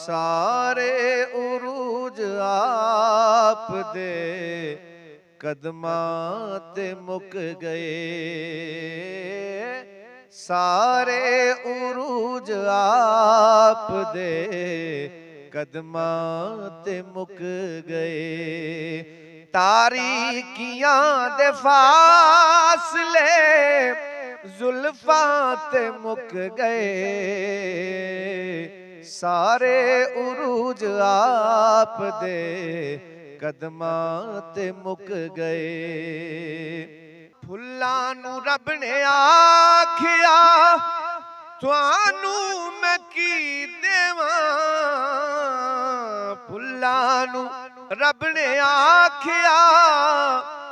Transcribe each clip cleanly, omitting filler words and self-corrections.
सारे उरूज आप दे कदमां ते मुक गए। सारे उरूज आप दे कदमां ते मुक गए। तारीकियां दे फासले जुल्फां ते मुक गए। सारे उरूज आप दे कदमां ते मुक गए। फुल्लां नू रब ने आखिया तुहानू मैं की देवां। फुल्लां नू रब ने आखिया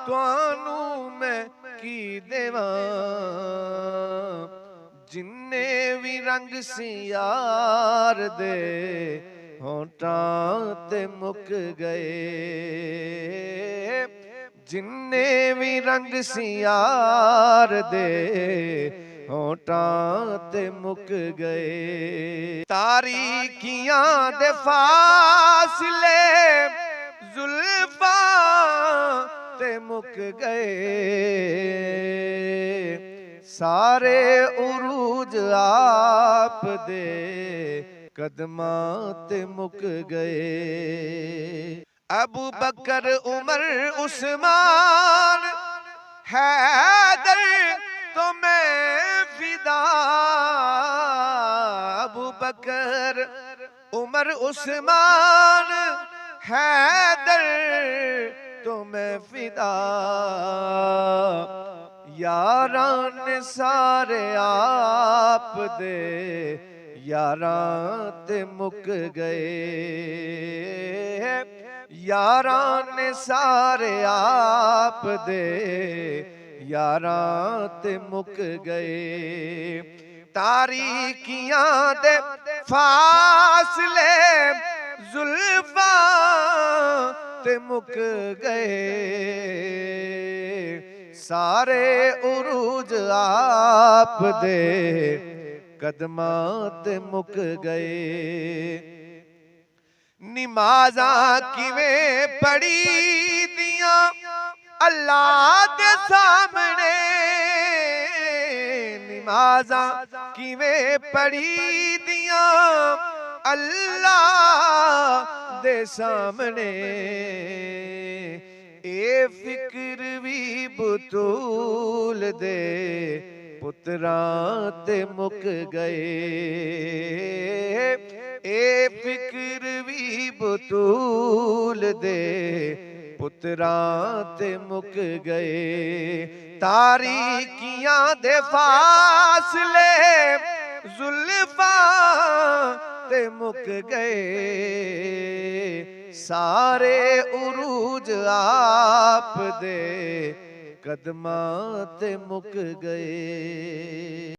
तुहानू मैं की देवां। जिन्ने भी रंग सी यार दे होंठां ते मुक गए। जिन्ने भी रंग सी यार दे होंठां ते मुक गए। तारीकियां दे फासले जुल्फां ते मुक गए। सारे उरूज आप दे कदमां ते मुक गए। अबू बकर उमर उस्मान हैदर तो मैं फिदा। अबू बकर उमर उस्मान हैदर तो मैं फिदा। यारां ने सारे आप दे यारां ते मुक गए। यारां ने सारे आप दे यारां ते मुक गए। तारीकियां दे फासले जुल्फां ते मुक गए। सारे उरूज आप दे कदमां ते मुक गए। नमाज़ां किवें पढ़ी दियां अल्लाह दे सामने। नमाज़ां किवें पढ़ी दियां अल्लाह दे सामने। ए फिक्र भी बतूल दे पुत्रां ते मुक गए। ए फिक्र भी बतूल दे पुत्रां ते मुक गए। तारीकियां दे फासले जुल्फां ते मुक गए। सारे उरूज आप दे कदमां ते मुक गए।